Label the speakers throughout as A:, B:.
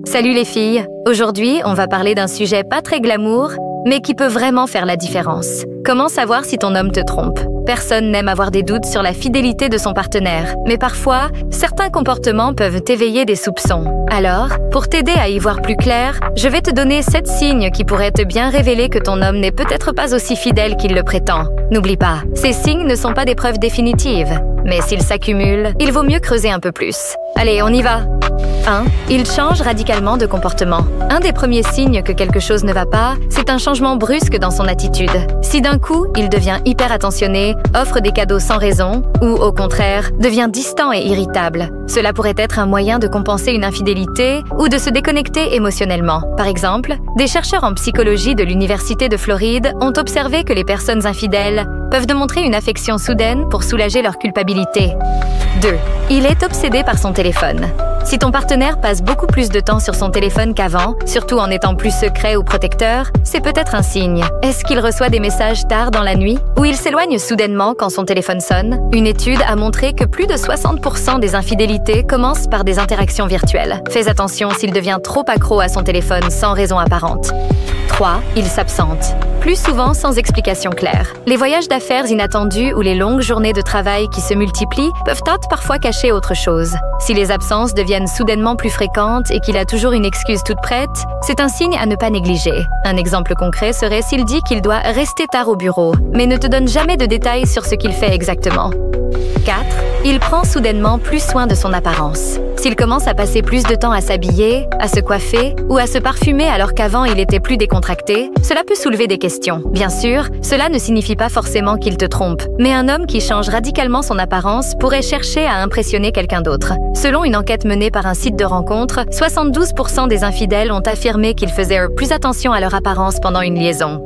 A: Salut les filles! Aujourd'hui, on va parler d'un sujet pas très glamour, mais qui peut vraiment faire la différence. Comment savoir si ton homme te trompe? Personne n'aime avoir des doutes sur la fidélité de son partenaire, mais parfois, certains comportements peuvent éveiller des soupçons. Alors, pour t'aider à y voir plus clair, je vais te donner 7 signes qui pourraient te bien révéler que ton homme n'est peut-être pas aussi fidèle qu'il le prétend. N'oublie pas, ces signes ne sont pas des preuves définitives, mais s'ils s'accumulent, il vaut mieux creuser un peu plus. Allez, on y va! 1. Il change radicalement de comportement. Un des premiers signes que quelque chose ne va pas, c'est un changement brusque dans son attitude. Si d'un coup, il devient hyper attentionné, offre des cadeaux sans raison, ou au contraire, devient distant et irritable, cela pourrait être un moyen de compenser une infidélité ou de se déconnecter émotionnellement. Par exemple, des chercheurs en psychologie de l'Université de Floride ont observé que les personnes infidèles peuvent démontrer une affection soudaine pour soulager leur culpabilité. 2. Il est obsédé par son téléphone. Si ton partenaire passe beaucoup plus de temps sur son téléphone qu'avant, surtout en étant plus secret ou protecteur, c'est peut-être un signe. Est-ce qu'il reçoit des messages tard dans la nuit? Ou il s'éloigne soudainement quand son téléphone sonne? Une étude a montré que plus de 60% des infidélités commencent par des interactions virtuelles. Fais attention s'il devient trop accro à son téléphone sans raison apparente. 3. Il s'absente. Plus souvent sans explication claire. Les voyages d'affaires inattendus ou les longues journées de travail qui se multiplient peuvent parfois cacher autre chose. Si les absences deviennent soudainement plus fréquentes et qu'il a toujours une excuse toute prête, c'est un signe à ne pas négliger. Un exemple concret serait s'il dit qu'il doit rester tard au bureau, mais ne te donne jamais de détails sur ce qu'il fait exactement. 4. Il prend soudainement plus soin de son apparence. S'il commence à passer plus de temps à s'habiller, à se coiffer ou à se parfumer alors qu'avant il était plus décontracté, cela peut soulever des questions. Bien sûr, cela ne signifie pas forcément qu'il te trompe, mais un homme qui change radicalement son apparence pourrait chercher à impressionner quelqu'un d'autre. Selon une enquête menée par un site de rencontres, 72% des infidèles ont affirmé qu'ils faisaient plus attention à leur apparence pendant une liaison.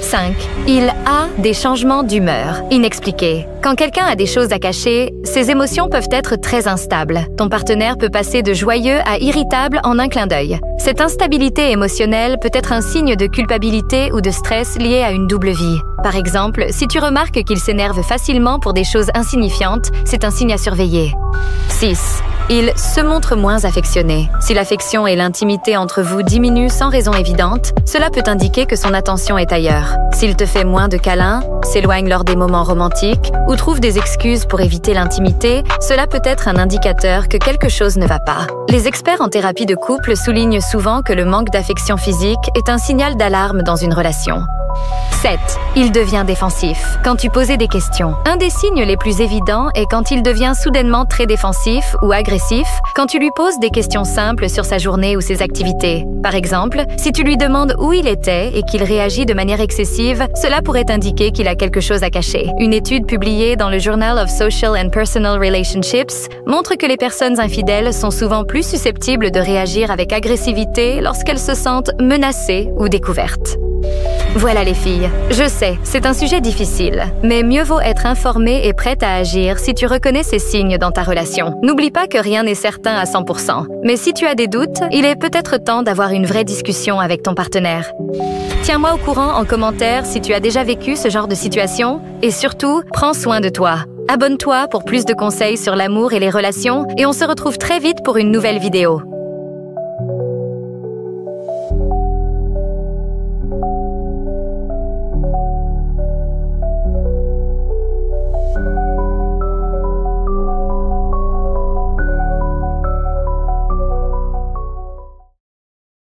A: 5. Il a des changements d'humeur inexpliqués. Quand quelqu'un a des choses à cacher, ses émotions peuvent être très instables. Ton partenaire peut passer de joyeux à irritable en un clin d'œil. Cette instabilité émotionnelle peut être un signe de culpabilité ou de stress lié à une double vie. Par exemple, si tu remarques qu'il s'énerve facilement pour des choses insignifiantes, c'est un signe à surveiller. 6. Il se montre moins affectionné. Si l'affection et l'intimité entre vous diminuent sans raison évidente, cela peut indiquer que son attention est ailleurs. S'il te fait moins de câlins, s'éloigne lors des moments romantiques ou trouve des excuses pour éviter l'intimité, cela peut être un indicateur que quelque chose ne va pas. Les experts en thérapie de couple soulignent souvent que le manque d'affection physique est un signal d'alarme dans une relation. 7. Il devient défensif. Quand tu posais des questions. Un des signes les plus évidents est quand il devient soudainement très défensif ou agressif quand tu lui poses des questions simples sur sa journée ou ses activités. Par exemple, si tu lui demandes où il était et qu'il réagit de manière excessive, cela pourrait indiquer qu'il a quelque chose à cacher. Une étude publiée dans le Journal of Social and Personal Relationships montre que les personnes infidèles sont souvent plus susceptibles de réagir avec agressivité lorsqu'elles se sentent menacées ou découvertes. Voilà les filles, je sais, c'est un sujet difficile, mais mieux vaut être informée et prête à agir si tu reconnais ces signes dans ta relation. N'oublie pas que rien n'est certain à 100%, mais si tu as des doutes, il est peut-être temps d'avoir une vraie discussion avec ton partenaire. Tiens-moi au courant en commentaire si tu as déjà vécu ce genre de situation et surtout, prends soin de toi. Abonne-toi pour plus de conseils sur l'amour et les relations et on se retrouve très vite pour une nouvelle vidéo.